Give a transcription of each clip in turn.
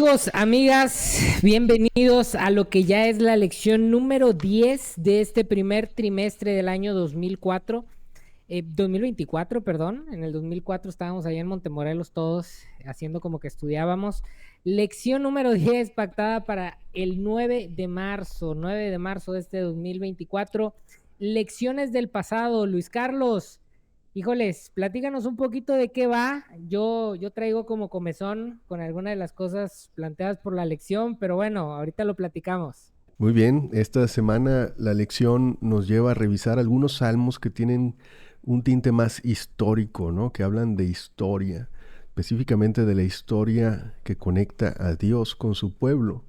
Amigos, amigas, bienvenidos a lo que ya es la lección número 10 de este primer trimestre del año 2024, perdón. En el 2004 estábamos allá en Montemorelos todos haciendo como que estudiábamos. Lección número 10 pactada para el 9 de marzo de este 2024. Lecciones del pasado, Luis Carlos. Híjoles, platícanos un poquito de qué va. Yo traigo como comezón con algunas de las cosas planteadas por la lección, pero bueno, ahorita lo platicamos. Muy bien, esta semana la lección nos lleva a revisar algunos salmos que tienen un tinte más histórico, ¿no? Que hablan de historia, específicamente de la historia que conecta a Dios con su pueblo,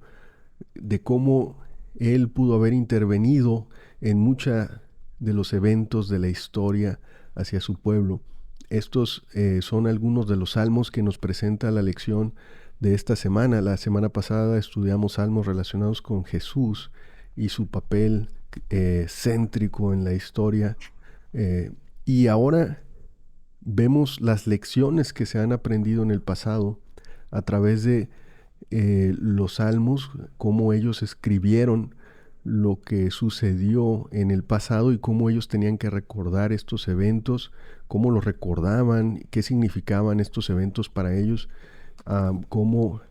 de cómo Él pudo haber intervenido en muchos de los eventos de la historia hacia su pueblo. Estos son algunos de los salmos que nos presenta la lección de esta semana. La semana pasada estudiamos salmos relacionados con Jesús y su papel céntrico en la historia. Eh, y ahora vemos las lecciones que se han aprendido en el pasado a través de los salmos, cómo ellos escribieron lo que sucedió en el pasado y cómo ellos tenían que recordar estos eventos, cómo los recordaban, qué significaban estos eventos para ellos, cómo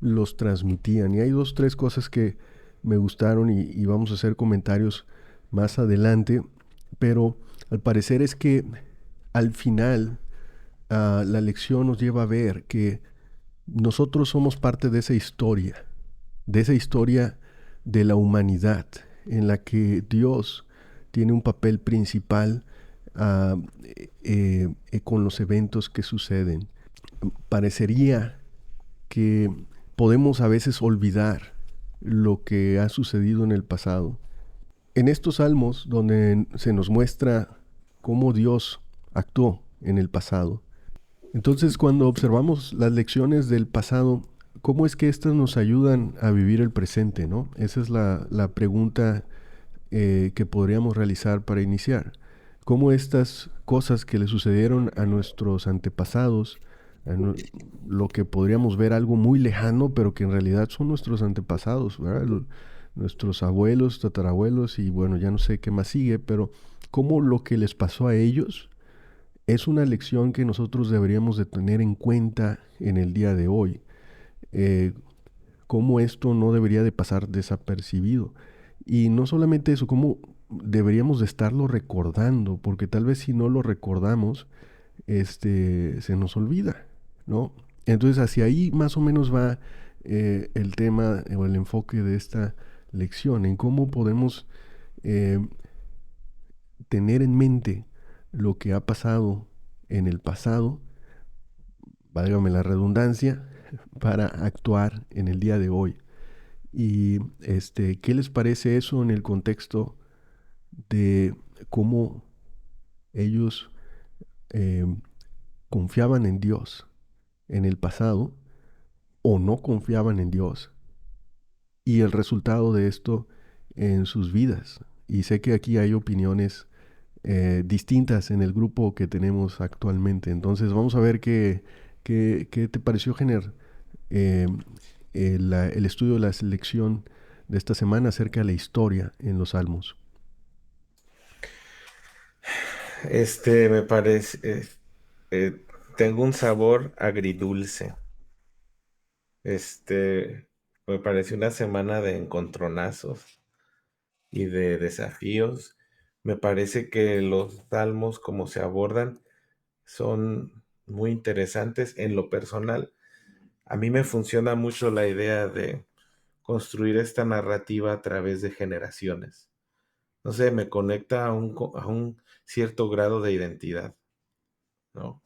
los transmitían. Y hay dos, tres cosas que me gustaron y vamos a hacer comentarios más adelante, pero al parecer es que al final la lección nos lleva a ver que nosotros somos parte de esa historia de la humanidad, en la que Dios tiene un papel principal con los eventos que suceden. Parecería que podemos a veces olvidar lo que ha sucedido en el pasado. En estos salmos, donde se nos muestra cómo Dios actuó en el pasado, entonces, cuando observamos las lecciones del pasado, ¿cómo es que éstas nos ayudan a vivir el presente, no? Esa es la pregunta que podríamos realizar para iniciar. ¿Cómo estas cosas que le sucedieron a nuestros antepasados, a lo que podríamos ver algo muy lejano, pero que en realidad son nuestros antepasados, ¿verdad? Nuestros abuelos, tatarabuelos y bueno, ya no sé qué más sigue, pero cómo lo que les pasó a ellos es una lección que nosotros deberíamos de tener en cuenta en el día de hoy. Eh, Cómo esto no debería de pasar desapercibido. Y no solamente eso, cómo deberíamos de estarlo recordando, porque tal vez si no lo recordamos, se nos olvida, ¿no? Entonces hacia ahí más o menos va el tema o el enfoque de esta lección, en cómo podemos eh, tener en mente lo que ha pasado en el pasado, válgame la redundancia, para actuar en el día de hoy. Y ¿qué les parece eso en el contexto de cómo ellos eh, confiaban en Dios en el pasado o no confiaban en Dios y el resultado de esto en sus vidas? Y sé que aquí hay opiniones distintas en el grupo que tenemos actualmente. Entonces vamos a ver qué te pareció, Gener, eh, el estudio de la selección de esta semana acerca de la historia en los Salmos. Me parece, eh, tengo un sabor agridulce. Me parece una semana de encontronazos y de desafíos. Me parece que los salmos, como se abordan, son muy interesantes. En lo personal, a mí me funciona mucho la idea de construir esta narrativa a través de generaciones. No sé, me conecta a un cierto grado de identidad, ¿no?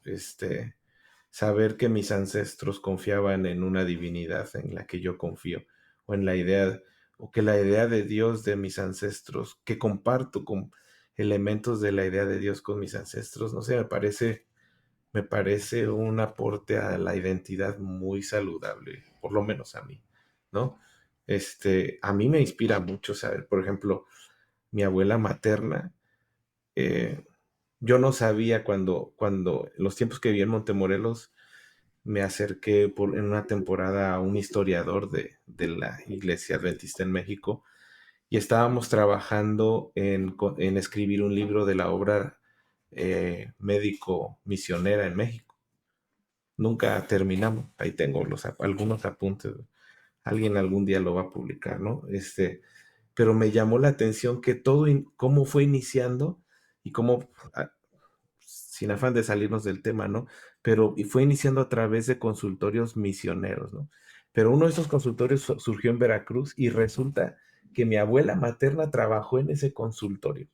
Saber que mis ancestros confiaban en una divinidad en la que yo confío, o en la idea, o que la idea de Dios de mis ancestros, que comparto con elementos de la idea de Dios con mis ancestros, no sé, me parece un aporte a la identidad muy saludable, por lo menos a mí, ¿no? A mí me inspira mucho saber, por ejemplo, mi abuela materna, eh, yo no sabía cuando en los tiempos que viví en Montemorelos, me acerqué en una temporada a un historiador de la Iglesia Adventista en México y estábamos trabajando en escribir un libro de la obra médico misionera en México. Nunca terminamos, ahí tengo algunos apuntes, alguien algún día lo va a publicar, ¿no? Pero me llamó la atención que cómo fue iniciando y cómo, sin afán de salirnos del tema, ¿no? Pero fue iniciando a través de consultorios misioneros, ¿no? Pero uno de esos consultorios surgió en Veracruz y resulta que mi abuela materna trabajó en ese consultorio.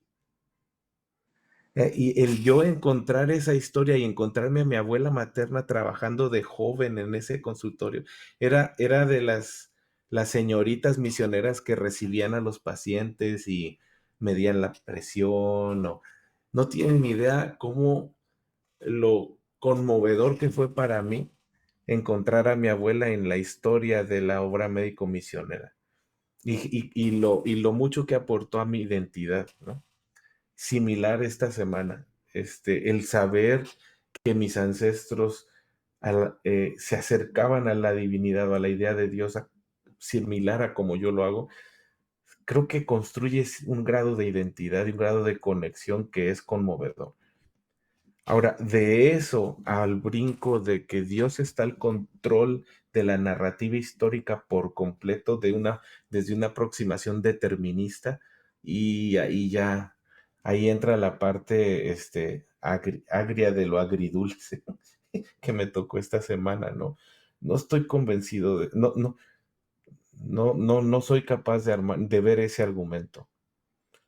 Y el yo encontrar esa historia y encontrarme a mi abuela materna trabajando de joven en ese consultorio, era de las señoritas misioneras que recibían a los pacientes y medían la presión, o no tienen ni idea cómo lo conmovedor que fue para mí encontrar a mi abuela en la historia de la obra médico misionera y lo mucho que aportó a mi identidad, ¿no? Similar esta semana, el saber que mis ancestros se acercaban a la divinidad o a la idea de Dios similar a como yo lo hago, creo que construye un grado de identidad y un grado de conexión que es conmovedor. Ahora, de eso al brinco de que Dios está al control de la narrativa histórica por completo, desde una aproximación determinista, y ahí entra la parte agria de lo agridulce que me tocó esta semana, ¿no? No estoy convencido no soy capaz de ver ese argumento.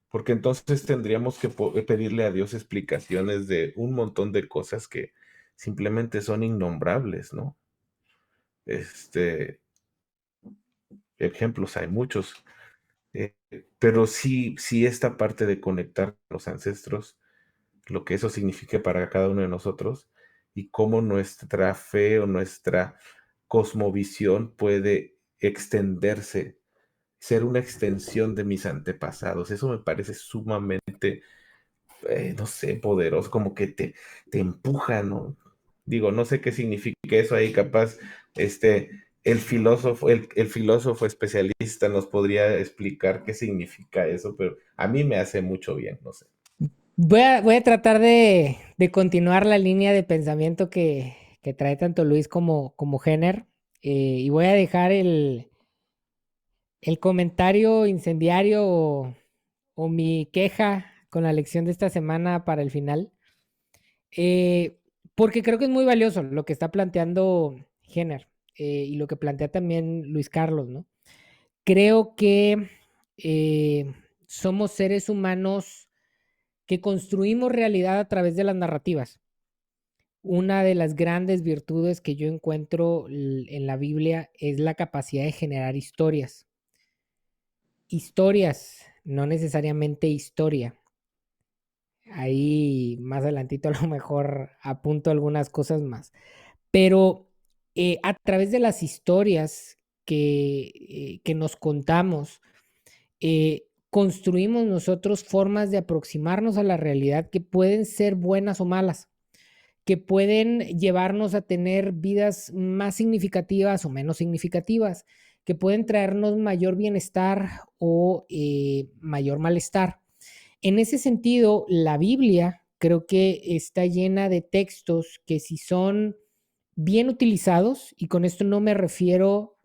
Porque entonces tendríamos que pedirle a Dios explicaciones de un montón de cosas que simplemente son innombrables, ¿no? Ejemplos hay muchos, eh, pero sí esta parte de conectar con los ancestros, lo que eso significa para cada uno de nosotros y cómo nuestra fe o nuestra cosmovisión puede extenderse, ser una extensión de mis antepasados. Eso me parece sumamente no sé, poderoso, como que te empuja, ¿no? Digo, no sé qué significa eso ahí, capaz, el filósofo especialista nos podría explicar qué significa eso, pero a mí me hace mucho bien, no sé. Voy a tratar de continuar la línea de pensamiento que trae tanto Luis como Jenner, y voy a dejar el comentario incendiario o mi queja con la lección de esta semana para el final, porque creo que es muy valioso lo que está planteando Jenner, y lo que plantea también Luis Carlos, ¿no? Creo que somos seres humanos que construimos realidad a través de las narrativas. Una de las grandes virtudes que yo encuentro en la Biblia es la capacidad de generar historias. Historias, no necesariamente historia. Ahí más adelantito a lo mejor apunto algunas cosas más. Pero a través de las historias que nos contamos, construimos nosotros formas de aproximarnos a la realidad que pueden ser buenas o malas, que pueden llevarnos a tener vidas más significativas o menos significativas, que pueden traernos mayor bienestar o mayor malestar. En ese sentido, la Biblia creo que está llena de textos que si son bien utilizados, y con esto no me refiero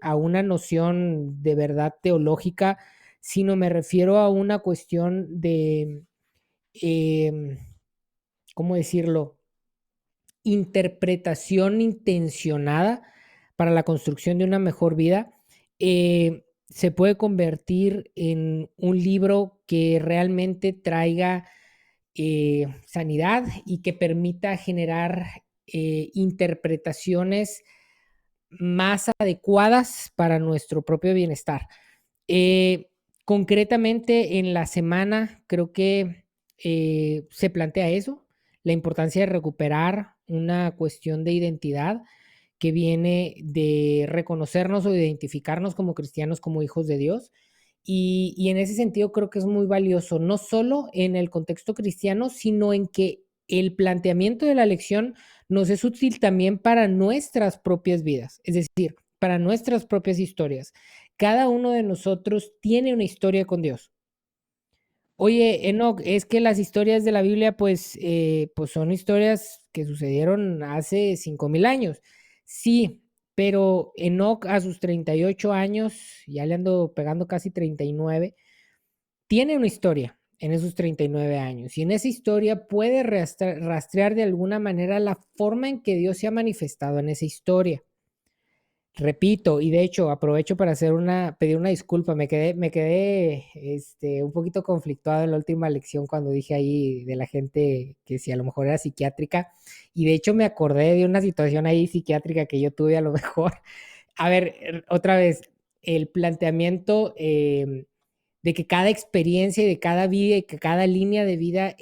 a una noción de verdad teológica, sino me refiero a una cuestión de, em, ¿cómo decirlo? Interpretación intencionada para la construcción de una mejor vida, se puede convertir en un libro que realmente traiga sanidad y que permita generar interpretaciones más adecuadas para nuestro propio bienestar. Eh, Concretamente en la semana creo que se plantea eso, la importancia de recuperar una cuestión de identidad que viene de reconocernos o identificarnos como cristianos, como hijos de Dios. Y en ese sentido creo que es muy valioso, no solo en el contexto cristiano, sino en que el planteamiento de la lección nos es útil también para nuestras propias vidas, es decir, para nuestras propias historias. Cada uno de nosotros tiene una historia con Dios. Oye, Enoch, es que las historias de la Biblia, pues son historias que sucedieron hace 5000 años. Sí, pero Enoch a sus 38 años, ya le ando pegando casi 39, tiene una historia en esos 39 años. Y en esa historia puede rastrear de alguna manera la forma en que Dios se ha manifestado en esa historia. Repito, y de hecho aprovecho para pedir una disculpa, me quedé un poquito conflictuado en la última lección cuando dije ahí de la gente que si a lo mejor era psiquiátrica, y de hecho me acordé de una situación ahí psiquiátrica que yo tuve a lo mejor. A ver, otra vez, el planteamiento de que cada experiencia y de cada vida y que cada línea de vida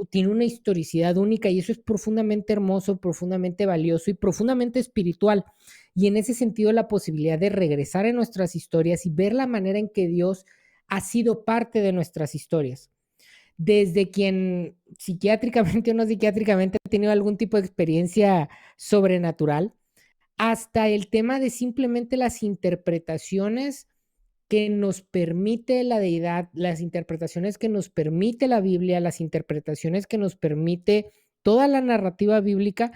tiene una historicidad única y eso es profundamente hermoso, profundamente valioso y profundamente espiritual. Y en ese sentido, la posibilidad de regresar en nuestras historias y ver la manera en que Dios ha sido parte de nuestras historias. Desde quien psiquiátricamente o no psiquiátricamente ha tenido algún tipo de experiencia sobrenatural, hasta el tema de simplemente las interpretaciones que nos permite la deidad, las interpretaciones que nos permite la Biblia, las interpretaciones que nos permite toda la narrativa bíblica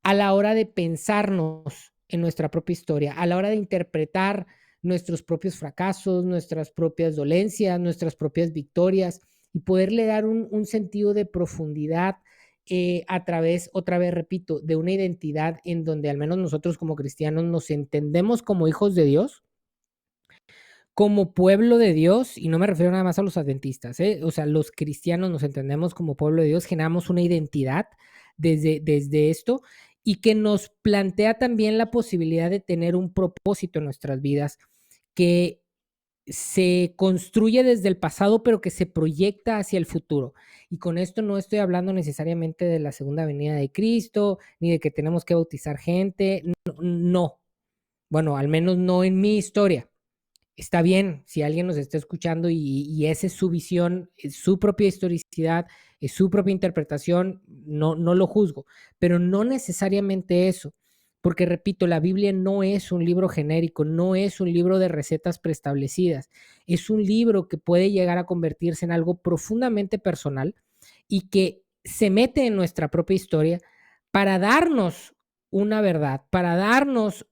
a la hora de pensarnos en nuestra propia historia, a la hora de interpretar nuestros propios fracasos, nuestras propias dolencias, nuestras propias victorias y poderle dar un sentido de profundidad a través, otra vez repito, de una identidad en donde al menos nosotros como cristianos nos entendemos como hijos de Dios, como pueblo de Dios, y no me refiero nada más a los adventistas, o sea, los cristianos nos entendemos como pueblo de Dios, generamos una identidad desde esto y que nos plantea también la posibilidad de tener un propósito en nuestras vidas que se construye desde el pasado, pero que se proyecta hacia el futuro. Y con esto no estoy hablando necesariamente de la segunda venida de Cristo, ni de que tenemos que bautizar gente, no, no. Bueno, al menos no en mi historia. Está bien si alguien nos está escuchando y esa es su visión, es su propia historicidad, es su propia interpretación, no lo juzgo, pero no necesariamente eso, porque repito, la Biblia no es un libro genérico, no es un libro de recetas preestablecidas, es un libro que puede llegar a convertirse en algo profundamente personal y que se mete en nuestra propia historia para darnos una verdad, para darnos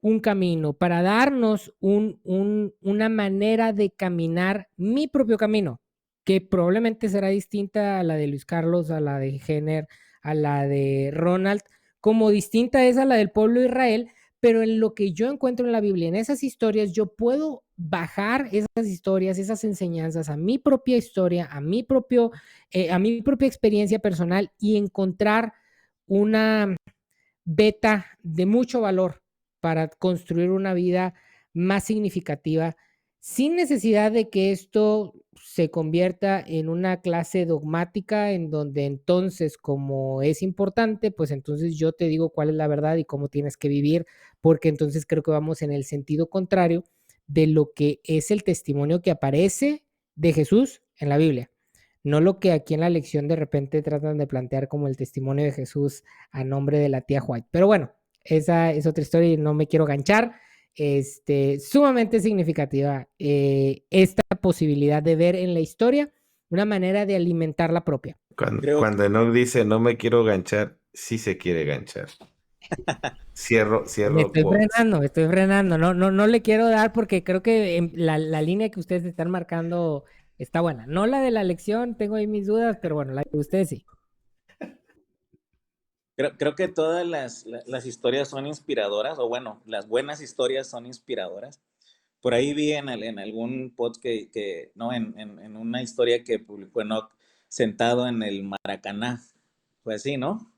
un camino, para darnos una manera de caminar mi propio camino, que probablemente será distinta a la de Luis Carlos, a la de Jenner, a la de Ronald, como distinta es a la del pueblo de Israel, pero en lo que yo encuentro en la Biblia, en esas historias, yo puedo bajar esas historias, esas enseñanzas a mi propia historia, a mi propia experiencia personal y encontrar una beta de mucho valor para construir una vida más significativa, sin necesidad de que esto se convierta en una clase dogmática en donde entonces, como es importante, pues entonces yo te digo cuál es la verdad y cómo tienes que vivir, porque entonces creo que vamos en el sentido contrario de lo que es el testimonio que aparece de Jesús en la Biblia. No lo que aquí en la lección de repente tratan de plantear como el testimonio de Jesús a nombre de la tía White. Pero bueno, esa es otra historia y no me quiero ganchar. Sumamente significativa esta posibilidad de ver en la historia una manera de alimentar la propia. Cuando Enoch dice no me quiero ganchar, sí se quiere ganchar. Cierro quotes. Me estoy frenando, no le quiero dar porque creo que la línea que ustedes están marcando está buena. No la de la lección, tengo ahí mis dudas, pero bueno, la de ustedes sí. Creo que todas las historias son inspiradoras, o bueno, las buenas historias son inspiradoras. Por ahí vi en algún post no, en una historia que publicó Enoch sentado en el Maracaná. Fue así, ¿no?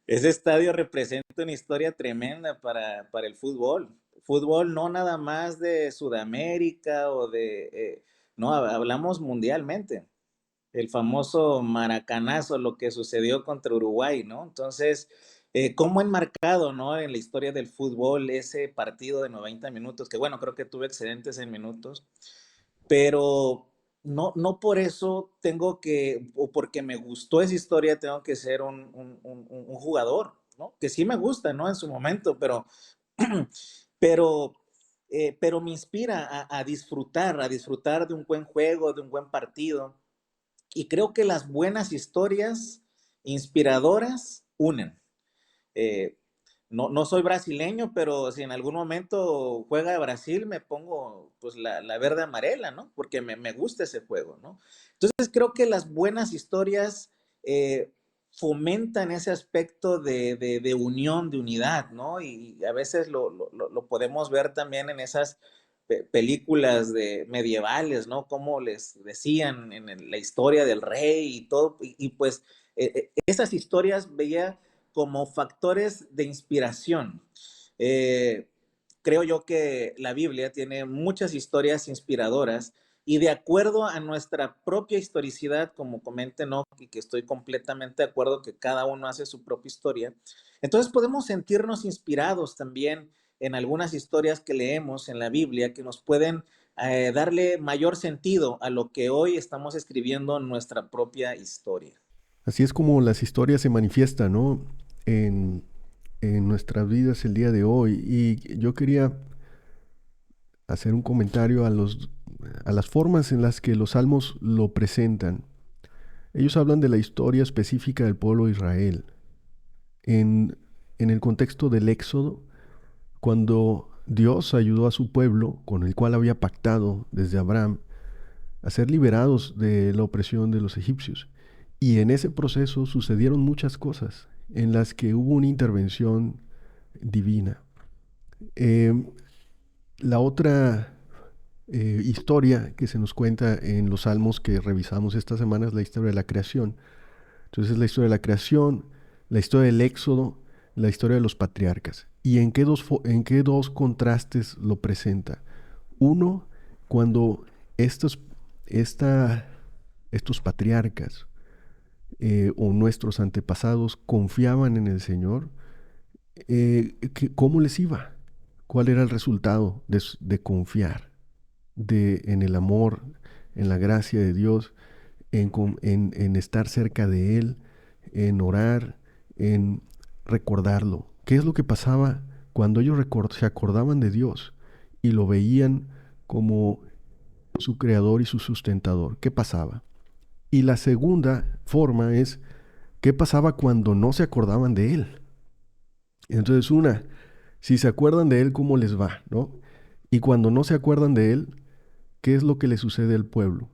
Ese estadio representa una historia tremenda para el fútbol. Fútbol no nada más de Sudamérica o no, hablamos mundialmente. El famoso maracanazo, lo que sucedió contra Uruguay, ¿no? Entonces, ¿cómo enmarcado, ¿no? En la historia del fútbol ese partido de 90 minutos, que bueno, creo que tuve excedentes en minutos, pero no por eso tengo que, o porque me gustó esa historia, tengo que ser un jugador, ¿no? Que sí me gusta, ¿no? En su momento, pero, pero me inspira a disfrutar de un buen juego, de un buen partido. Y creo que las buenas historias inspiradoras unen. Eh, no soy brasileño, pero si en algún momento juega Brasil, me pongo pues la verde amarela, ¿no? Porque me gusta ese juego, ¿no? Entonces creo que las buenas historias fomentan ese aspecto de unión, de unidad, ¿no? Y a veces lo podemos ver también en esas películas de medievales, ¿no? Como les decían en la historia del rey y todo, y pues esas historias veía como factores de inspiración. Eh, Creo yo que la Biblia tiene muchas historias inspiradoras y de acuerdo a nuestra propia historicidad, como comenta Enoch, y que estoy completamente de acuerdo que cada uno hace su propia historia, entonces podemos sentirnos inspirados también en algunas historias que leemos en la Biblia que nos pueden darle mayor sentido a lo que hoy estamos escribiendo en nuestra propia historia. Así es como las historias se manifiestan, ¿no? En, en nuestras vidas el día de hoy. Y yo quería hacer un comentario a las formas en las que los salmos lo presentan. Ellos hablan de la historia específica del pueblo de Israel. En el contexto del Éxodo, cuando Dios ayudó a su pueblo, con el cual había pactado desde Abraham, a ser liberados de la opresión de los egipcios. Y en ese proceso sucedieron muchas cosas en las que hubo una intervención divina. Eh, la otra historia que se nos cuenta en los salmos que revisamos esta semana es la historia de la creación. Entonces la historia de la creación, la historia del Éxodo, la historia de los patriarcas. ¿Y en qué dos contrastes lo presenta? Uno, cuando estos patriarcas o nuestros antepasados confiaban en el Señor, ¿cómo les iba? ¿Cuál era el resultado de confiar en el amor, en la gracia de Dios, en estar cerca de Él, en orar, en recordarlo? ¿Qué es lo que pasaba cuando ellos se acordaban de Dios y lo veían como su creador y su sustentador? ¿Qué pasaba? Y la segunda forma es, ¿qué pasaba cuando no se acordaban de Él? Entonces, si se acuerdan de Él, ¿cómo les va? ¿No? Y cuando no se acuerdan de Él, ¿qué es lo que le sucede al pueblo?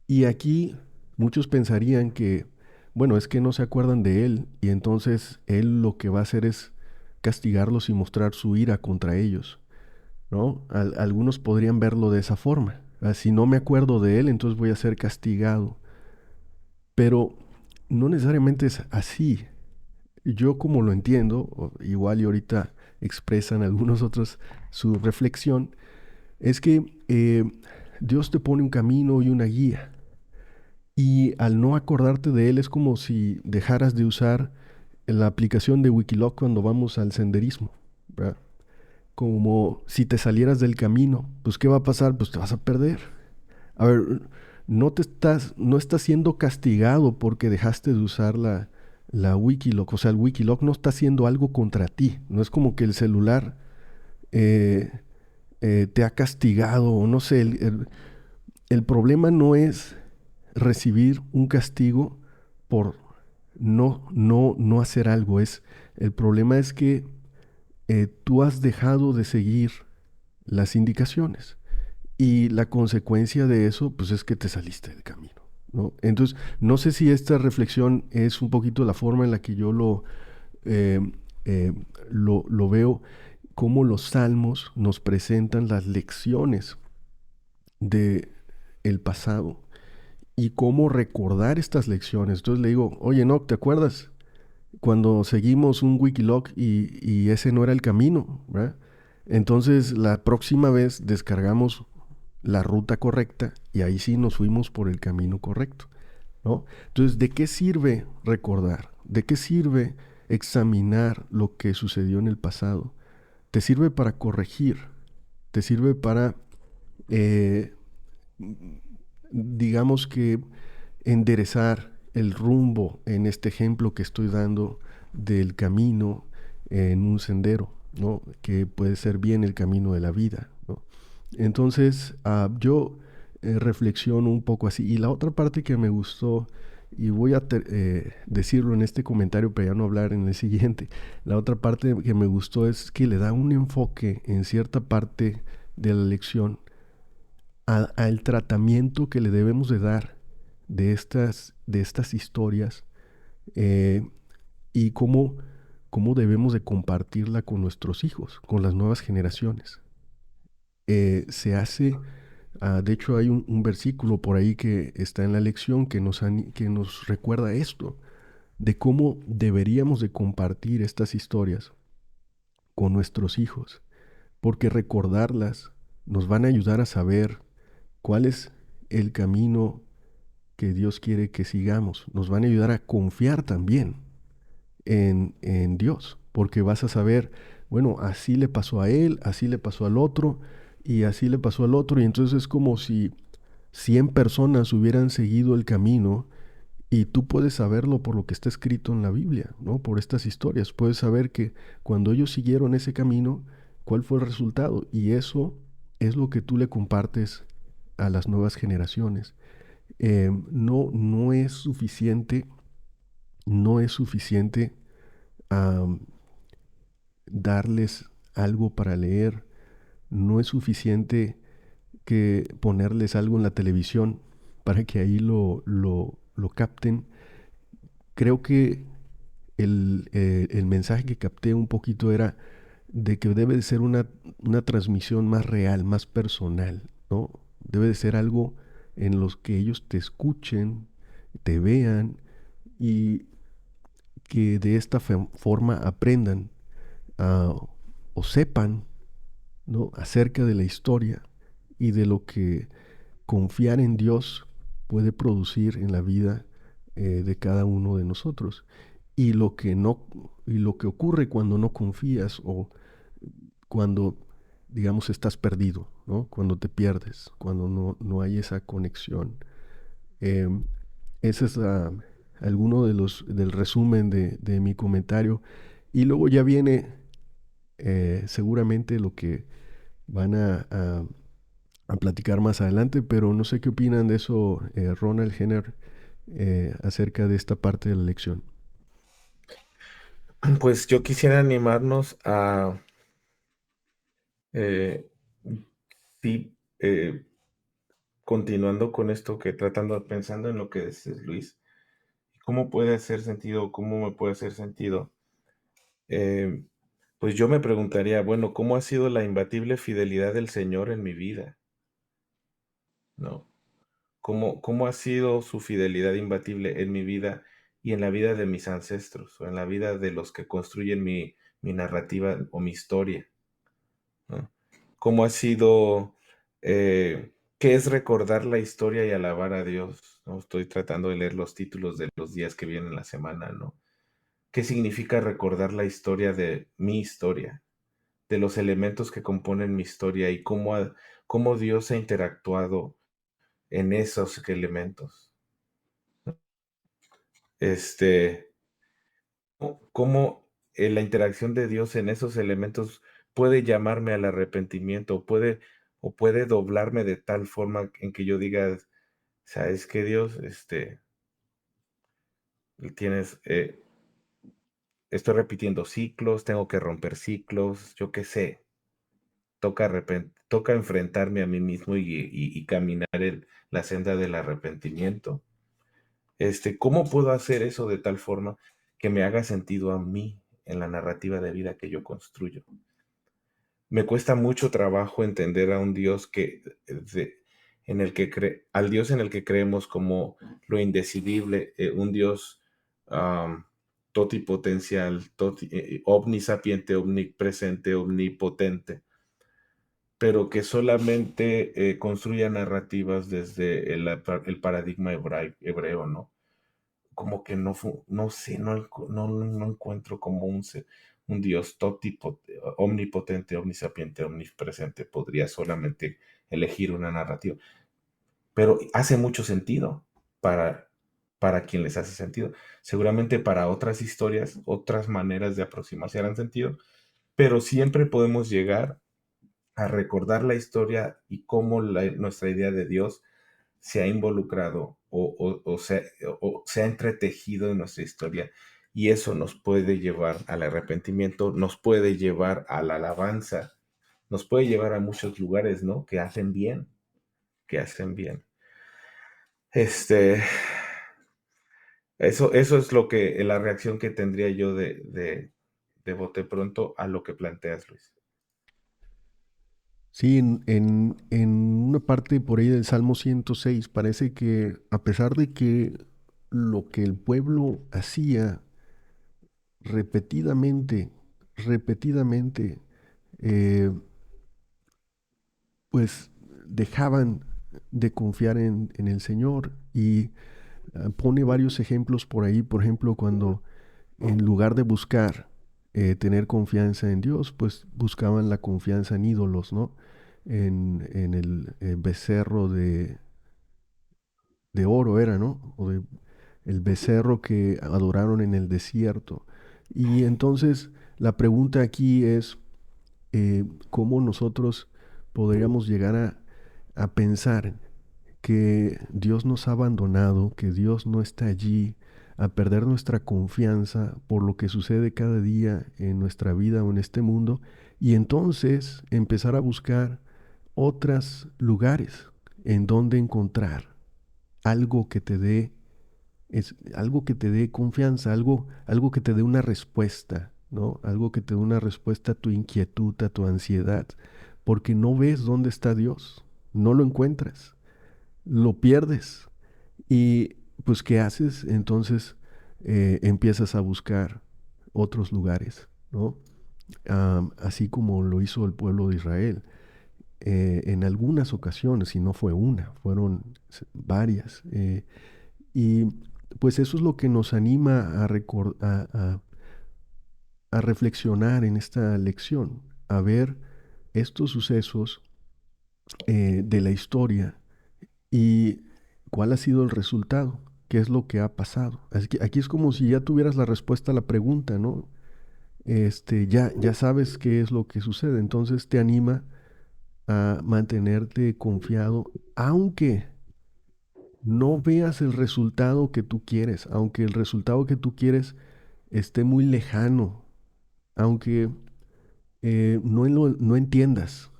Y aquí muchos pensarían que, bueno, es que no se acuerdan de Él y entonces Él lo que va a hacer es castigarlos y mostrar su ira contra ellos, ¿no? Algunos podrían verlo de esa forma. Si no me acuerdo de Él, entonces voy a ser castigado. Pero no necesariamente es así. Yo como lo entiendo, igual y ahorita expresan algunos otros su reflexión, es que Dios te pone un camino y una guía. Y al no acordarte de Él es como si dejaras de usar la aplicación de Wikiloc cuando vamos al senderismo, ¿verdad? Como si te salieras del camino, pues ¿qué va a pasar? Pues te vas a perder. A ver, no estás siendo castigado porque dejaste de usar la Wikiloc. O sea, el Wikiloc no está haciendo algo contra ti. No es como que el celular te ha castigado o no sé. El problema no es recibir un castigo por no hacer algo. El problema es que tú has dejado de seguir las indicaciones. Y la consecuencia de eso, pues es que te saliste del camino, ¿no? Entonces, no sé si esta reflexión es un poquito la forma en la que yo eh, lo veo, cómo los salmos nos presentan las lecciones de el pasado y cómo recordar estas lecciones. Entonces le digo, oye, no, ¿te acuerdas cuando seguimos un Wikiloc y ese no era el camino, ¿verdad? Entonces, la próxima vez descargamos la ruta correcta y ahí sí nos fuimos por el camino correcto, ¿no? Entonces, ¿de qué sirve recordar? ¿De qué sirve examinar lo que sucedió en el pasado? Te sirve para corregir, te sirve para digamos que enderezar el rumbo en este ejemplo que estoy dando del camino en un sendero, ¿no? Que puede ser bien el camino de la vida, ¿no? Entonces, yo reflexiono un poco así. Y la otra parte que me gustó, y voy a decirlo en este comentario, pero ya no hablar en el siguiente, la otra parte que me gustó es que le da un enfoque en cierta parte de la lección al tratamiento que le debemos de dar de estas historias, eh, y cómo debemos de compartirla con nuestros hijos, con las nuevas generaciones. Se hace, de hecho hay un versículo por ahí que está en la lección que nos recuerda esto, de cómo deberíamos de compartir estas historias con nuestros hijos, porque recordarlas nos van a ayudar a saber cuál es el camino que Dios quiere que sigamos. Nos van a ayudar a confiar también en Dios, porque vas a saber, bueno, así le pasó a él, así le pasó al otro, y así le pasó al otro, y entonces es como si 100 personas hubieran seguido el camino, y tú puedes saberlo por lo que está escrito en la Biblia, ¿no? Por estas historias, puedes saber que cuando ellos siguieron ese camino, cuál fue el resultado, y eso es lo que tú le compartes a las nuevas generaciones. No es suficiente, no es suficiente am, darles algo para leer, no es suficiente que ponerles algo en la televisión para que ahí lo capten. Creo que el mensaje que capté un poquito era de que debe de ser una transmisión más real, más personal, ¿no? Debe de ser algo en los que ellos te escuchen, te vean y que de esta forma aprendan, ah, o sepan, ¿no? Acerca de la historia y de lo que confiar en Dios puede producir en la vida de cada uno de nosotros. Y lo que no, y lo que ocurre cuando no confías o cuando, digamos, estás perdido, ¿no? Cuando te pierdes, cuando no hay esa conexión. Eh, Ese es alguno del resumen de mi comentario. Y luego ya viene seguramente lo que van a platicar más adelante, pero no sé qué opinan de eso, Ronald Henner, acerca de esta parte de la lección. Pues yo quisiera animarnos a, eh, sí, continuando con esto que pensando en lo que dices, Luis, ¿cómo puede hacer sentido? ¿Cómo me puede hacer sentido? Eh, pues yo me preguntaría, bueno, ¿cómo ha sido la imbatible fidelidad del Señor en mi vida? ¿No? ¿Cómo ha sido su fidelidad imbatible en mi vida y en la vida de mis ancestros o en la vida de los que construyen mi narrativa o mi historia? ¿No? ¿Cómo ha sido, qué es recordar la historia y alabar a Dios? ¿No? Estoy tratando de leer los títulos de los días que vienen la semana, ¿no? ¿Qué significa recordar la historia de mi historia, de los elementos que componen mi historia y cómo Dios ha interactuado en esos elementos? Este, cómo la interacción de Dios en esos elementos puede llamarme al arrepentimiento, o puede doblarme de tal forma en que yo diga, ¿sabes qué, Dios? Tienes, estoy repitiendo ciclos, tengo que romper ciclos, yo qué sé, toca enfrentarme a mí mismo y caminar la senda del arrepentimiento. ¿Cómo puedo hacer eso de tal forma que me haga sentido a mí en la narrativa de vida que yo construyo? Me cuesta mucho trabajo entender a un Dios al Dios en el que creemos como lo indecidible, un Dios am, totipotencial, omnisapiente, omnipresente, omnipotente, pero que solamente construya narrativas desde el paradigma hebreo, ¿no? Como que no sé, no encuentro como un Dios omnipotente, omnisapiente, omnipresente. Podría solamente elegir una narrativa. pero hace mucho sentido para, para quien les hace sentido. Seguramente para otras historias, otras maneras de aproximarse harán sentido, pero siempre podemos llegar a recordar la historia y cómo nuestra idea de Dios se ha involucrado o se ha entretejido en nuestra historia. Y eso nos puede llevar al arrepentimiento, nos puede llevar a la alabanza, nos puede llevar a muchos lugares, ¿no? Que hacen bien, que hacen bien. Este, eso es lo que, la reacción que tendría yo de bote pronto a lo que planteas, Luis. Sí, en una parte por ahí del Salmo 106 parece que a pesar de que lo que el pueblo hacía repetidamente, repetidamente, eh, pues dejaban de confiar en el Señor y pone varios ejemplos por ahí, por ejemplo, cuando en lugar de buscar tener confianza en Dios, pues buscaban la confianza en ídolos, ¿no? En el becerro de oro era, ¿no? El becerro que adoraron en el desierto. Y entonces la pregunta aquí es, ¿cómo nosotros podríamos llegar a pensar que Dios nos ha abandonado, que Dios no está allí, a perder nuestra confianza por lo que sucede cada día en nuestra vida o en este mundo, y entonces empezar a buscar otros lugares en donde encontrar algo que te dé algo que te dé confianza, algo que te dé una respuesta, ¿no? Algo que te dé una respuesta a tu inquietud, a tu ansiedad, porque no ves dónde está Dios, no lo encuentras, lo pierdes. Y pues, ¿qué haces? Entonces empiezas a buscar otros lugares, ¿no? Así como lo hizo el pueblo de Israel. En algunas ocasiones, y no fue una, fueron varias. Y pues eso es lo que nos anima a reflexionar en esta lección, a ver estos sucesos de la historia y cuál ha sido el resultado, qué es lo que ha pasado. Así que aquí es como si ya tuvieras la respuesta a la pregunta, ¿no? Ya sabes qué es lo que sucede, entonces te anima a mantenerte confiado, aunque no veas el resultado que tú quieres, aunque el resultado que tú quieres esté muy lejano, aunque no entiendas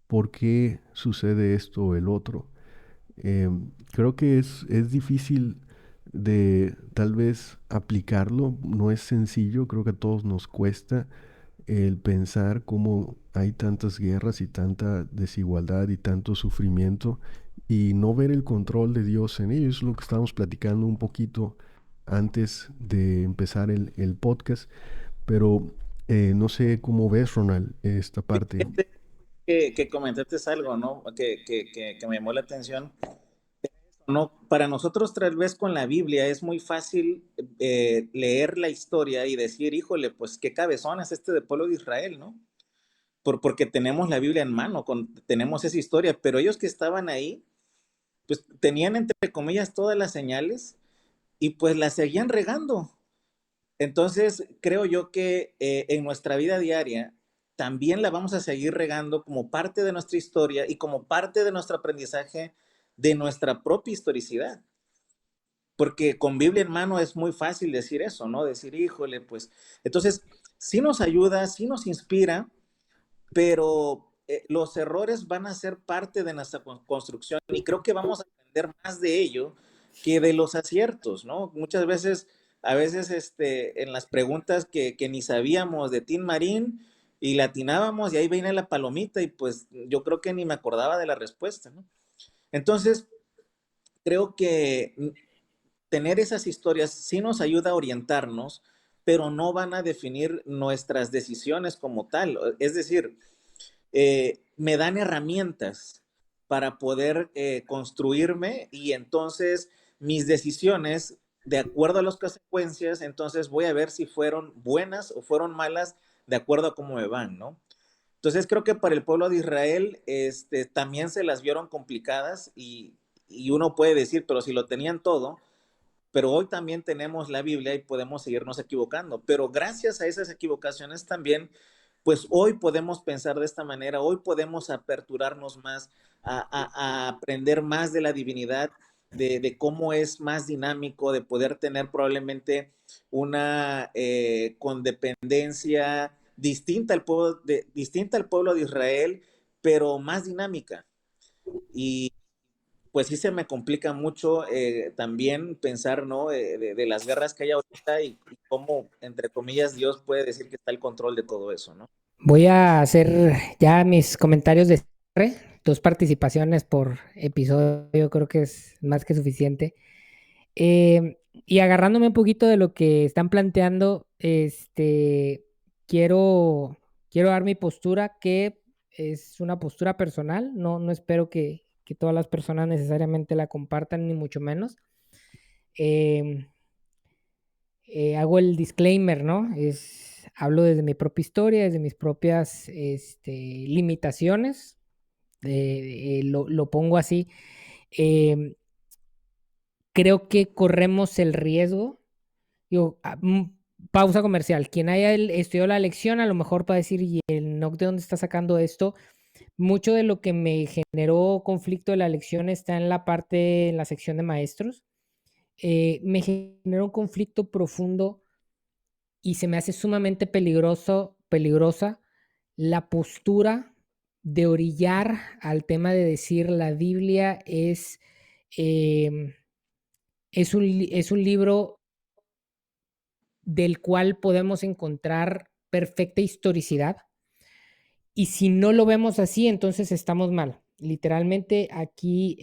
por qué sucede esto o el otro. Creo que es difícil de tal vez aplicarlo, no es sencillo, creo que a todos nos cuesta el pensar cómo hay tantas guerras y tanta desigualdad y tanto sufrimiento y no ver el control de Dios en ello. Es lo que estábamos platicando un poquito antes de empezar el podcast, pero no sé cómo ves, Ronald, esta parte. Fíjate que comentaste algo, ¿no? Que me llamó la atención. No, para nosotros tal vez con la Biblia es muy fácil leer la historia y decir, híjole, pues qué cabezón es este del pueblo de Israel, ¿no? Porque tenemos la Biblia en mano, tenemos esa historia, pero ellos que estaban ahí, pues tenían entre comillas todas las señales y pues las seguían regando. Entonces, creo yo que en nuestra vida diaria también la vamos a seguir regando como parte de nuestra historia y como parte de nuestro aprendizaje de nuestra propia historicidad. Porque con Biblia en mano es muy fácil decir eso, ¿no? Decir, híjole, pues. Entonces, sí nos ayuda, sí nos inspira, pero los errores van a ser parte de nuestra construcción y creo que vamos a aprender más de ello que de los aciertos, ¿no? Muchas veces, a veces en las preguntas que ni sabíamos de Tin Marín y la atinábamos y ahí viene la palomita y pues yo creo que ni me acordaba de la respuesta, ¿no? Entonces, creo que tener esas historias sí nos ayuda a orientarnos, pero no van a definir nuestras decisiones como tal. Es decir, me dan herramientas para poder construirme y entonces mis decisiones, de acuerdo a las consecuencias, entonces voy a ver si fueron buenas o fueron malas de acuerdo a cómo me van, ¿no? Entonces creo que para el pueblo de Israel también se las vieron complicadas y uno puede decir, pero si lo tenían todo, pero hoy también tenemos la Biblia y podemos seguirnos equivocando, pero gracias a esas equivocaciones también, pues hoy podemos pensar de esta manera, hoy podemos aperturarnos más a aprender más de la divinidad, de cómo es más dinámico, de poder tener probablemente una condependencia distinta al pueblo de Israel, pero más dinámica. Y pues sí se me complica mucho también pensar, ¿no? De las guerras que hay ahorita y cómo, entre comillas, Dios puede decir que está el control de todo eso, ¿no? Voy a hacer ya mis comentarios de cierre. 2 participaciones por episodio, creo que es más que suficiente. Y agarrándome un poquito de lo que están planteando, quiero, quiero dar mi postura, que es una postura personal. No espero que todas las personas necesariamente la compartan, ni mucho menos. Em, Hago el disclaimer, ¿no? Hablo desde mi propia historia, desde mis propias limitaciones, lo pongo así. Em, Creo que corremos el riesgo. Digo, pausa comercial. Quien haya estudiado la lección, a lo mejor va a decir, ¿y el NOC de dónde está sacando esto? Mucho de lo que me generó conflicto de la lección está en la parte, en la sección de maestros. Me generó un conflicto profundo y se me hace sumamente peligrosa la postura de orillar al tema de decir la Biblia em, es un libro del cual podemos encontrar perfecta historicidad, y si no lo vemos así, entonces estamos mal. Literalmente aquí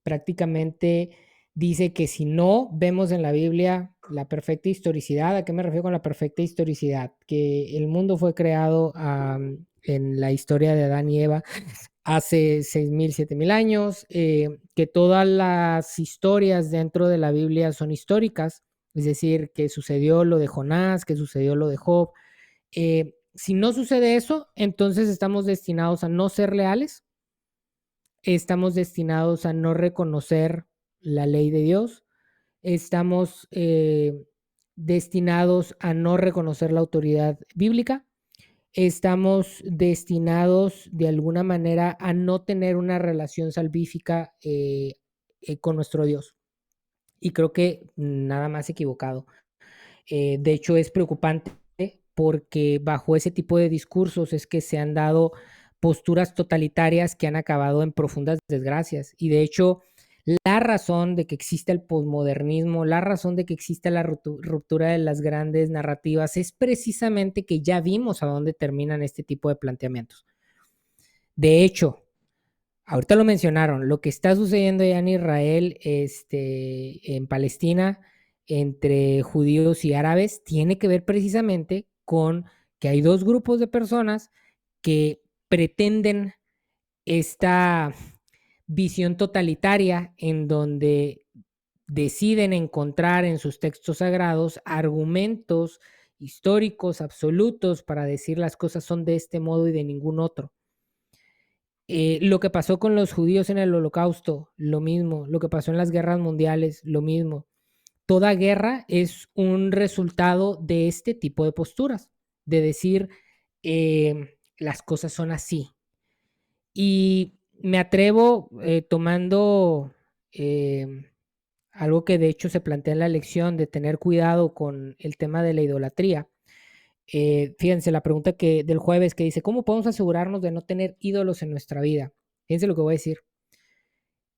prácticamente dice que si no vemos en la Biblia la perfecta historicidad, ¿a qué me refiero con la perfecta historicidad? Que el mundo fue creado en la historia de Adán y Eva hace 6,000, 7,000 años, que todas las historias dentro de la Biblia son históricas, es decir, que sucedió lo de Jonás, que sucedió lo de Job. Si no sucede eso, entonces estamos destinados a no ser leales, estamos destinados a no reconocer la ley de Dios, estamos destinados a no reconocer la autoridad bíblica, estamos destinados de alguna manera a no tener una relación salvífica con nuestro Dios. Y creo que nada más equivocado. De hecho, es preocupante porque bajo ese tipo de discursos es que se han dado posturas totalitarias que han acabado en profundas desgracias. Y de hecho, la razón de que exista el posmodernismo, la razón de que exista la ruptura de las grandes narrativas es precisamente que ya vimos a dónde terminan este tipo de planteamientos. De hecho, ahorita lo mencionaron, lo que está sucediendo ya en Israel, en Palestina, entre judíos y árabes, tiene que ver precisamente con que hay 2 grupos de personas que pretenden esta visión totalitaria en donde deciden encontrar en sus textos sagrados argumentos históricos absolutos para decir las cosas son de este modo y de ningún otro. Lo que pasó con los judíos en el Holocausto, lo mismo. Lo que pasó en las guerras mundiales, lo mismo. Toda guerra es un resultado de este tipo de posturas, de decir las cosas son así. Y me atrevo tomando algo que de hecho se plantea en la lección, de tener cuidado con el tema de la idolatría. Fíjense la pregunta del jueves, que dice, ¿cómo podemos asegurarnos de no tener ídolos en nuestra vida? Fíjense lo que voy a decir.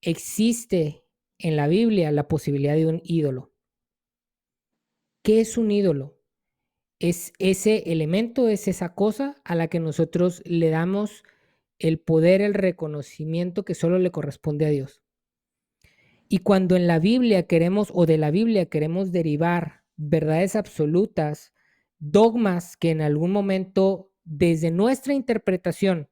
Existe en la Biblia la posibilidad de un ídolo. ¿Qué es un ídolo? Es ese elemento, es esa cosa a la que nosotros le damos el poder, el reconocimiento que solo le corresponde a Dios. Y cuando en la Biblia queremos, o de la Biblia queremos derivar verdades absolutas, dogmas que en algún momento, desde nuestra interpretación,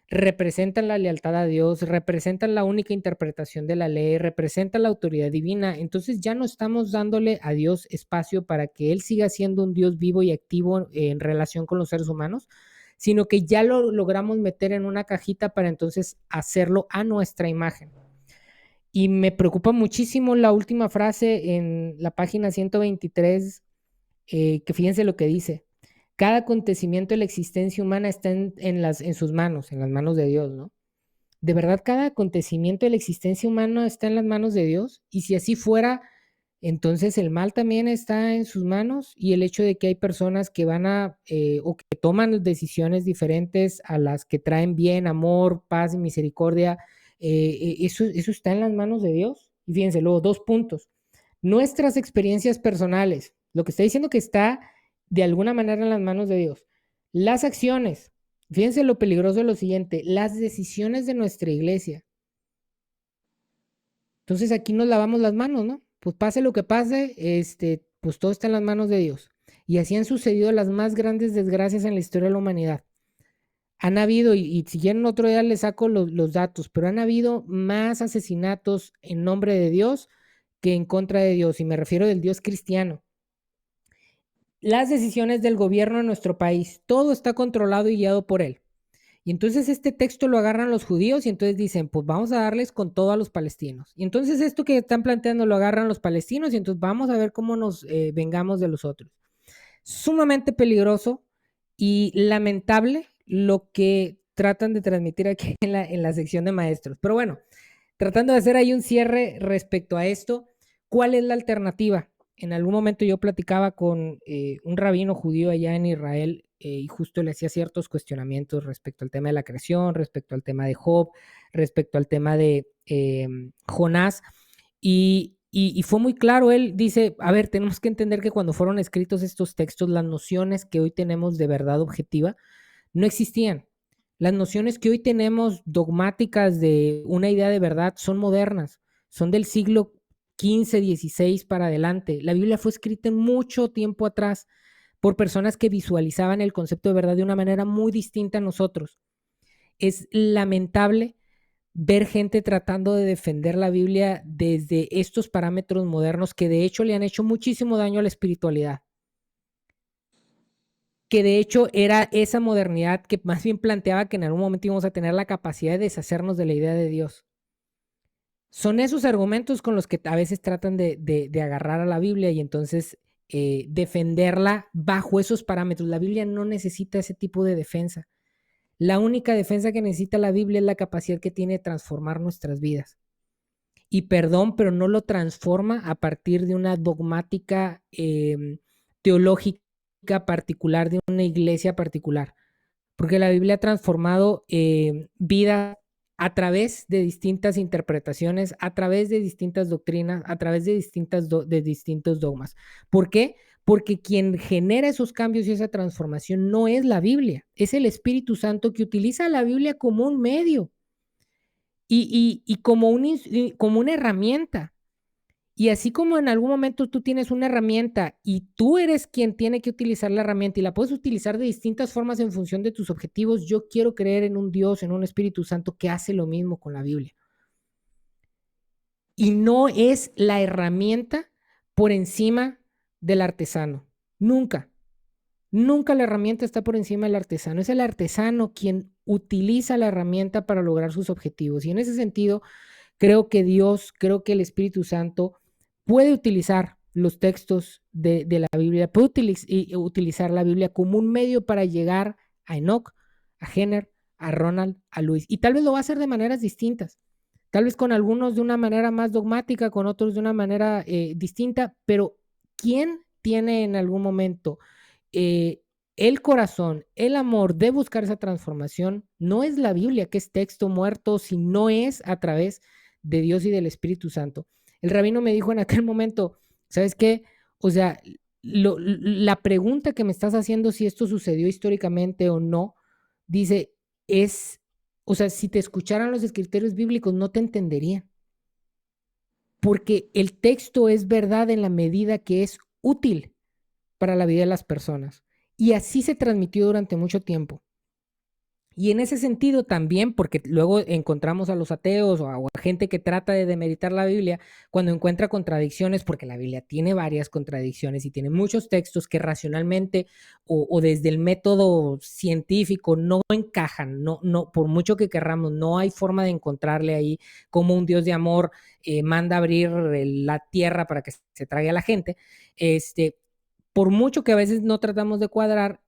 representan la lealtad a Dios, representan la única interpretación de la ley, representan la autoridad divina, entonces ya no estamos dándole a Dios espacio para que Él siga siendo un Dios vivo y activo en relación con los seres humanos, sino que ya lo logramos meter en una cajita para entonces hacerlo a nuestra imagen. Y me preocupa muchísimo la última frase en la página 123, que fíjense lo que dice. Cada acontecimiento de la existencia humana está en sus manos, en las manos de Dios, ¿no? ¿De verdad cada acontecimiento de la existencia humana está en las manos de Dios? Y si así fuera, entonces el mal también está en sus manos, y el hecho de que hay personas que van o que toman decisiones diferentes a las que traen bien, amor, paz y misericordia, eso está en las manos de Dios. Y fíjense, luego 2 puntos. Nuestras experiencias personales, lo que está diciendo que está de alguna manera en las manos de Dios. Las acciones, fíjense lo peligroso de lo siguiente, las decisiones de nuestra iglesia. Entonces aquí nos lavamos las manos, ¿no? Pues pase lo que pase, pues todo está en las manos de Dios. Y así han sucedido las más grandes desgracias en la historia de la humanidad. Han habido, y si quieren otro día les saco los datos, pero han habido más asesinatos en nombre de Dios que en contra de Dios, y me refiero del Dios cristiano. Las decisiones del gobierno de nuestro país, todo está controlado y guiado por él. Y entonces este texto lo agarran los judíos y entonces dicen, pues vamos a darles con todo a los palestinos. Y entonces esto que están planteando lo agarran los palestinos y entonces vamos a ver cómo nos vengamos de los otros. Sumamente peligroso y lamentable lo que tratan de transmitir aquí en la sección de maestros. Pero bueno, tratando de hacer ahí un cierre respecto a esto, ¿cuál es la alternativa? En algún momento yo platicaba con un rabino judío allá en Israel y justo le hacía ciertos cuestionamientos respecto al tema de la creación, respecto al tema de Job, respecto al tema de Jonás, y fue muy claro. Él dice, a ver, tenemos que entender que cuando fueron escritos estos textos, las nociones que hoy tenemos de verdad objetiva no existían. Las nociones que hoy tenemos dogmáticas de una idea de verdad son modernas, son del siglo XV, XVI para adelante. La Biblia fue escrita mucho tiempo atrás por personas que visualizaban el concepto de verdad de una manera muy distinta a nosotros. Es lamentable ver gente tratando de defender la Biblia desde estos parámetros modernos que de hecho le han hecho muchísimo daño a la espiritualidad. Que de hecho era esa modernidad que más bien planteaba que en algún momento íbamos a tener la capacidad de deshacernos de la idea de Dios. Son esos argumentos con los que a veces tratan de agarrar a la Biblia y entonces defenderla bajo esos parámetros. La Biblia no necesita ese tipo de defensa. La única defensa que necesita la Biblia es la capacidad que tiene de transformar nuestras vidas. Y perdón, pero no lo transforma a partir de una dogmática teológica particular, de una iglesia particular. Porque la Biblia ha transformado vida a través de distintas interpretaciones, a través de distintas doctrinas, a través de distintos dogmas. ¿Por qué? Porque quien genera esos cambios y esa transformación no es la Biblia, es el Espíritu Santo que utiliza la Biblia como un medio y como una herramienta. Y así como en algún momento tú tienes una herramienta y tú eres quien tiene que utilizar la herramienta y la puedes utilizar de distintas formas en función de tus objetivos, yo quiero creer en un Dios, en un Espíritu Santo que hace lo mismo con la Biblia. Y no es la herramienta por encima del artesano. Nunca. Nunca la herramienta está por encima del artesano. Es el artesano quien utiliza la herramienta para lograr sus objetivos. Y en ese sentido, creo que Dios, creo que el Espíritu Santo puede utilizar los textos de la Biblia, puede utilizar la Biblia como un medio para llegar a Enoch, a Jenner, a Ronald, a Luis. Y tal vez lo va a hacer de maneras distintas. Tal vez con algunos de una manera más dogmática, con otros de una manera distinta, pero ¿quién tiene en algún momento el corazón, el amor de buscar esa transformación? No es la Biblia, que es texto muerto, sino es a través de Dios y del Espíritu Santo. El rabino me dijo en aquel momento, ¿sabes qué? O sea, la pregunta que me estás haciendo, si esto sucedió históricamente o no, dice, o sea, si te escucharan los escritores bíblicos no te entenderían. Porque el texto es verdad en la medida que es útil para la vida de las personas. Y así se transmitió durante mucho tiempo. Y en ese sentido también, porque luego encontramos a los ateos o a gente que trata de demeritar la Biblia, cuando encuentra contradicciones, porque la Biblia tiene varias contradicciones y tiene muchos textos que racionalmente o desde el método científico no encajan, por mucho que querramos, no hay forma de encontrarle ahí cómo un Dios de amor manda abrir la tierra para que se trague a la gente. Por mucho que a veces no tratamos de cuadrar,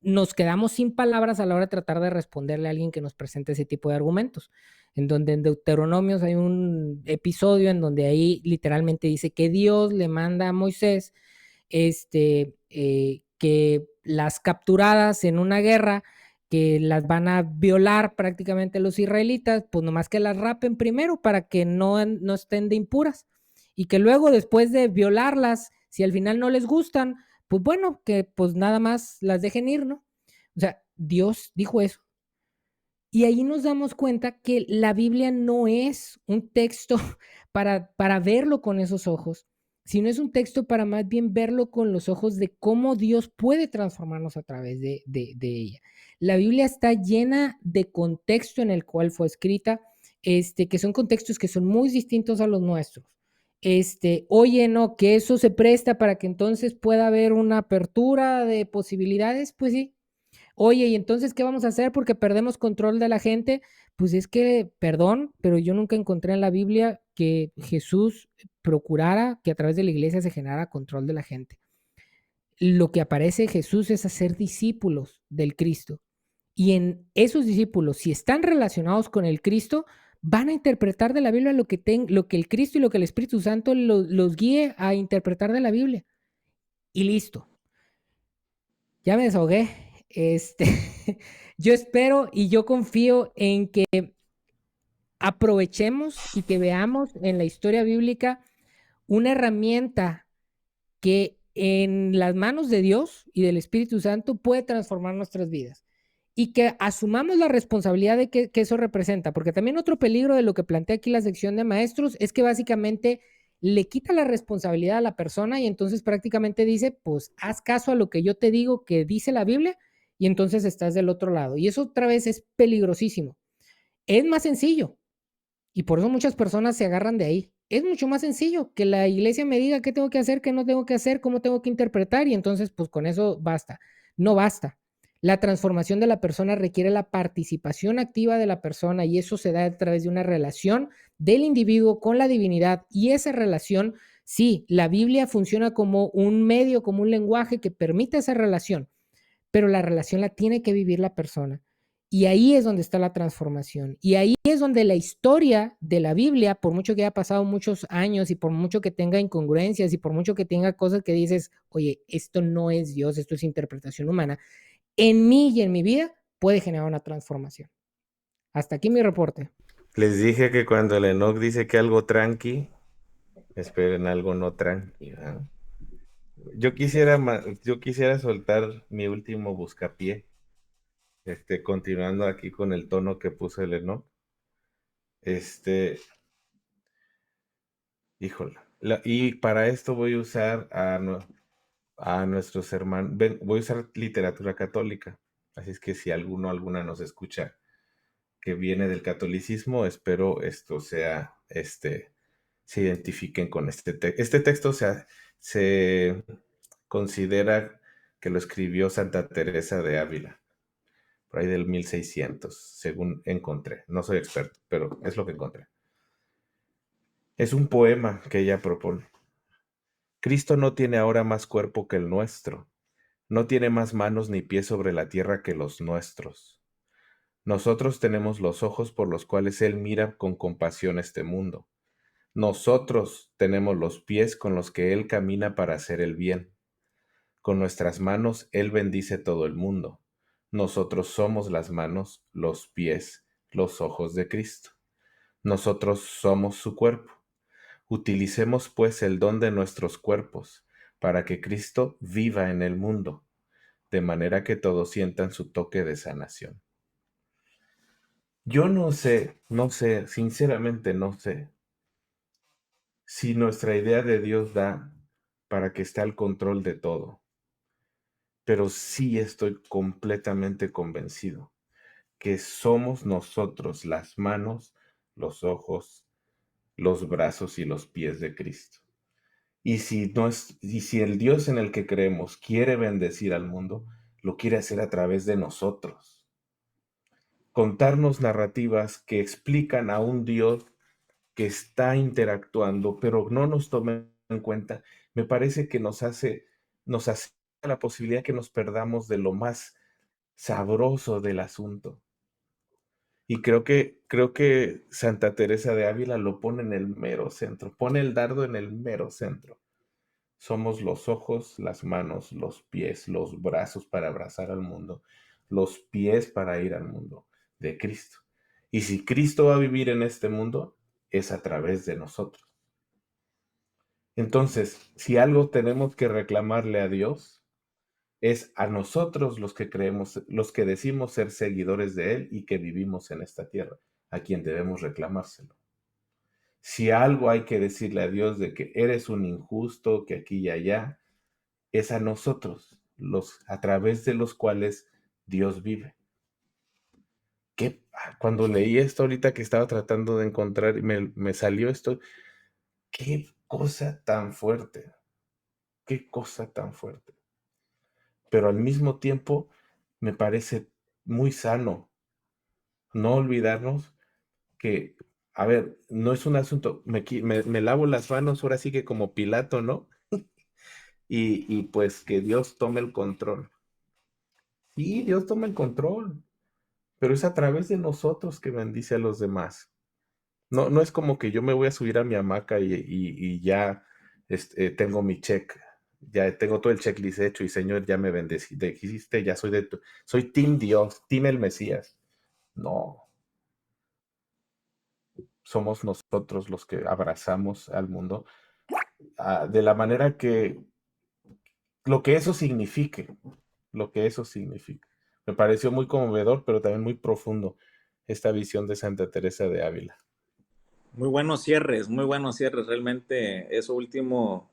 nos quedamos sin palabras a la hora de tratar de responderle a alguien que nos presente ese tipo de argumentos. En donde en Deuteronomios hay un episodio en donde ahí literalmente dice que Dios le manda a Moisés que las capturadas en una guerra, que las van a violar prácticamente los israelitas, pues nomás que las rapen primero para que no estén de impuras. Y que luego, después de violarlas, si al final no les gustan, pues bueno, que pues nada más las dejen ir, ¿no? O sea, Dios dijo eso. Y ahí nos damos cuenta que la Biblia no es un texto para verlo con esos ojos, sino es un texto para más bien verlo con los ojos de cómo Dios puede transformarnos a través de ella. La Biblia está llena de contexto en el cual fue escrita, que son contextos que son muy distintos a los nuestros. Oye, no, que eso se presta para que entonces pueda haber una apertura de posibilidades, pues sí. Oye, ¿y entonces qué vamos a hacer porque perdemos control de la gente? Pues es que, perdón, pero yo nunca encontré en la Biblia que Jesús procurara que a través de la iglesia se generara control de la gente. Lo que aparece Jesús es hacer discípulos del Cristo. Y en esos discípulos, si están relacionados con el Cristo, van a interpretar de la Biblia lo que el Cristo y lo que el Espíritu Santo los guíe a interpretar de la Biblia. Y listo. Ya me desahogué. Yo espero y yo confío en que aprovechemos y que veamos en la historia bíblica una herramienta que en las manos de Dios y del Espíritu Santo puede transformar nuestras vidas. Y que asumamos la responsabilidad de que eso representa, porque también otro peligro de lo que plantea aquí la sección de maestros es que básicamente le quita la responsabilidad a la persona y entonces prácticamente dice, pues haz caso a lo que yo te digo que dice la Biblia y entonces estás del otro lado. Y eso otra vez es peligrosísimo. Es más sencillo y por eso muchas personas se agarran de ahí. Es mucho más sencillo que la iglesia me diga qué tengo que hacer, qué no tengo que hacer, cómo tengo que interpretar y entonces pues con eso basta. No basta. La transformación de la persona requiere la participación activa de la persona y eso se da a través de una relación del individuo con la divinidad y esa relación, sí, la Biblia funciona como un medio, como un lenguaje que permite esa relación, pero la relación la tiene que vivir la persona. Y ahí es donde está la transformación. Y ahí es donde la historia de la Biblia, por mucho que haya pasado muchos años y por mucho que tenga incongruencias y por mucho que tenga cosas que dices, oye, esto no es Dios, esto es interpretación humana, en mí y en mi vida puede generar una transformación. Hasta aquí mi reporte. Les dije que cuando el Enoch dice que algo tranqui, esperen algo no tranqui, ¿verdad? Yo quisiera soltar mi último buscapié, continuando aquí con el tono que puso el Enoch. Híjole. Y para esto voy a usar a nuestros hermanos, voy a usar literatura católica. Así es que si alguna nos escucha que viene del catolicismo, espero esto sea, se identifiquen con este texto. Este texto se considera que lo escribió Santa Teresa de Ávila, por ahí del 1600, según encontré. No soy experto, pero es lo que encontré. Es un poema que ella propone. Cristo no tiene ahora más cuerpo que el nuestro, no tiene más manos ni pies sobre la tierra que los nuestros. Nosotros tenemos los ojos por los cuales Él mira con compasión este mundo. Nosotros tenemos los pies con los que Él camina para hacer el bien. Con nuestras manos Él bendice todo el mundo. Nosotros somos las manos, los pies, los ojos de Cristo. Nosotros somos su cuerpo. Utilicemos pues el don de nuestros cuerpos para que Cristo viva en el mundo, de manera que todos sientan su toque de sanación. Yo no sé, sinceramente no sé si nuestra idea de Dios da para que esté al control de todo, pero sí estoy completamente convencido que somos nosotros las manos, los ojos, los brazos y los pies de Cristo. Y si el Dios en el que creemos quiere bendecir al mundo, lo quiere hacer a través de nosotros. Contarnos narrativas que explican a un Dios que está interactuando, pero no nos tomen en cuenta, me parece que nos hace la posibilidad que nos perdamos de lo más sabroso del asunto. Y creo que Santa Teresa de Ávila lo pone en el mero centro, pone el dardo en el mero centro. Somos los ojos, las manos, los pies, los brazos para abrazar al mundo, los pies para ir al mundo de Cristo. Y si Cristo va a vivir en este mundo, es a través de nosotros. Entonces, si algo tenemos que reclamarle a Dios, es a nosotros los que creemos, los que decimos ser seguidores de Él y que vivimos en esta tierra, a quien debemos reclamárselo. Si algo hay que decirle a Dios de que eres un injusto, que aquí y allá, es a nosotros, a través de los cuales Dios vive. Cuando leí esto ahorita que estaba tratando de encontrar, me salió esto, qué cosa tan fuerte, qué cosa tan fuerte. Pero al mismo tiempo me parece muy sano no olvidarnos que, a ver, no es un asunto, me lavo las manos ahora sí que como Pilato, ¿no? Y pues que Dios tome el control. Sí, Dios toma el control, pero es a través de nosotros que bendice a los demás. No es como que yo me voy a subir a mi hamaca y ya tengo mi check, ya tengo todo el checklist hecho y Señor, ya me bendeciste, ya soy Team Dios, Team el Mesías. No, somos nosotros los que abrazamos al mundo de la manera que lo que eso signifique, lo que eso signifique. Me pareció muy conmovedor, pero también muy profundo esta visión de Santa Teresa de Ávila. Muy buenos cierres, muy buenos cierres. Realmente eso último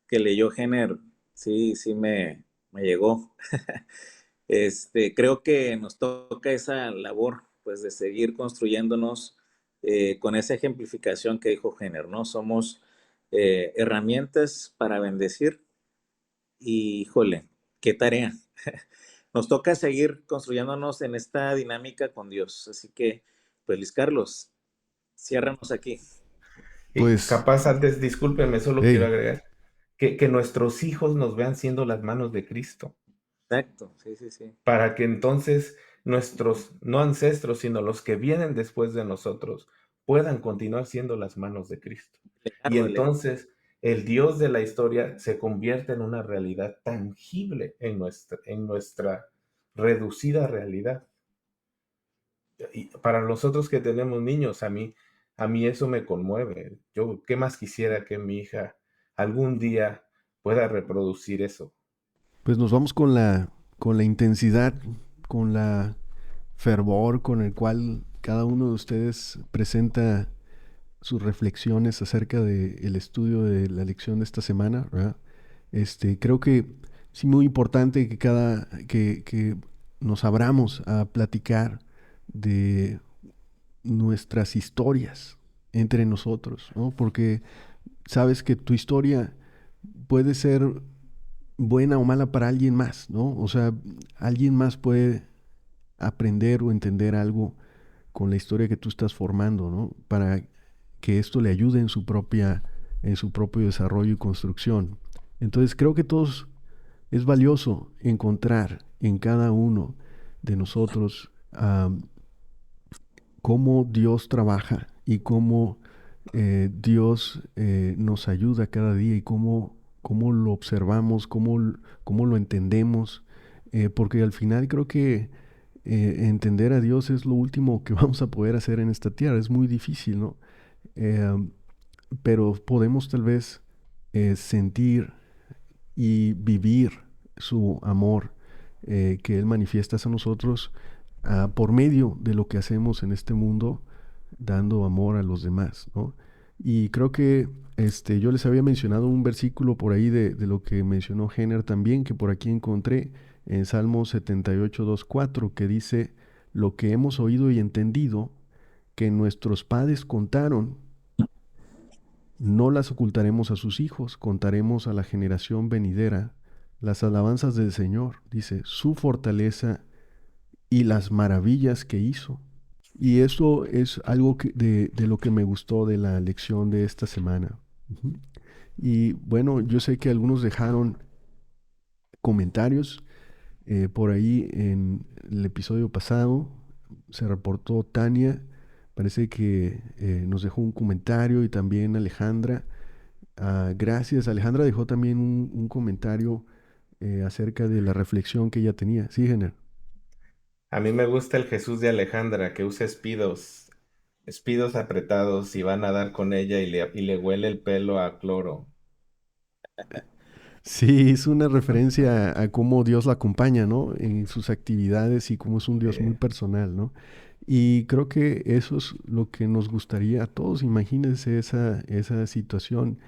que leyó Jenner, sí me llegó. Creo que nos toca esa labor, pues, de seguir construyéndonos con esa ejemplificación que dijo Jenner, ¿no? Somos herramientas para bendecir y, híjole, qué tarea. Nos toca seguir construyéndonos en esta dinámica con Dios. Así que, pues, Luis Carlos, ciérranos aquí. Y Pues, capaz antes, discúlpeme, solo hey, quiero agregar que nuestros hijos nos vean siendo las manos de Cristo, Exacto, sí. para que entonces nuestros, no ancestros, sino los que vienen después de nosotros, puedan continuar siendo las manos de Cristo. Y El legado. entonces el Dios de la historia se convierte en una realidad tangible en nuestra reducida realidad. Y para nosotros que tenemos niños, a mí eso me conmueve. Yo, ¿qué más quisiera que mi hija algún día pueda reproducir eso? pues nos vamos con la intensidad, con la fervor con el cual cada uno de ustedes presenta sus reflexiones acerca del estudio de la lección de esta semana, ¿verdad? Creo que sí muy importante que nos abramos a platicar de nuestras historias entre nosotros, ¿no? Porque sabes que tu historia puede ser buena o mala para alguien más, ¿no? O sea, alguien más puede aprender o entender algo con la historia que tú estás formando, ¿no? Para que esto le ayude en su propio desarrollo y construcción. Entonces creo que todos es valioso encontrar en cada uno de nosotros cómo Dios trabaja y cómo Dios nos ayuda cada día y cómo lo observamos, cómo lo entendemos, porque al final creo que entender a Dios es lo último que vamos a poder hacer en esta tierra. Es muy difícil, ¿no? Eh, pero podemos tal vez sentir y vivir su amor que Él manifiesta hacia nosotros por medio de lo que hacemos en este mundo, dando amor a los demás, ¿no? Y creo que yo les había mencionado un versículo por ahí de lo que mencionó Jenner también, que por aquí encontré en Salmo 78, 2, 4, que dice: lo que hemos oído y entendido que nuestros padres contaron, no las ocultaremos a sus hijos, contaremos a la generación venidera las alabanzas del Señor, dice, su fortaleza y las maravillas que hizo. Y eso es algo de lo que me gustó de la lección de esta semana. Ujú. Y bueno, yo sé que algunos dejaron comentarios por ahí en el episodio pasado. Se reportó Tania, parece que nos dejó un comentario, y también Alejandra. Gracias. Alejandra dejó también un comentario acerca de la reflexión que ella tenía. Sí, Jenner. A mí me gusta el Jesús de Alejandra, que usa espidos apretados y va a nadar con ella y le huele el pelo a cloro. Sí, es una referencia a cómo Dios la acompaña, ¿no? En sus actividades, y cómo es un Dios muy Eh, personal, ¿no? Y creo que eso es lo que nos gustaría a todos. Imagínense esa situación.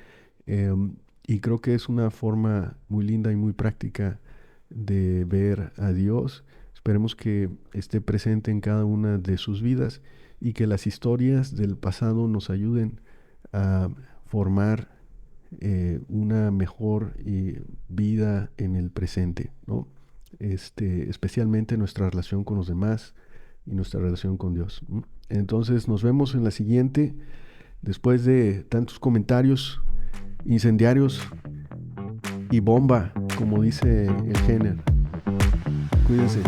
em, y creo que es una forma muy linda y muy práctica de ver a Dios. Esperemos que esté presente en cada una de sus vidas, y que las historias del pasado nos ayuden a formar una mejor vida en el presente, ¿no? Especialmente nuestra relación con los demás y nuestra relación con Dios. Entonces nos vemos en la siguiente, después de tantos comentarios incendiarios y bomba, como dice el Jenner. Cuídense.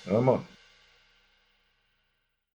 Vamos.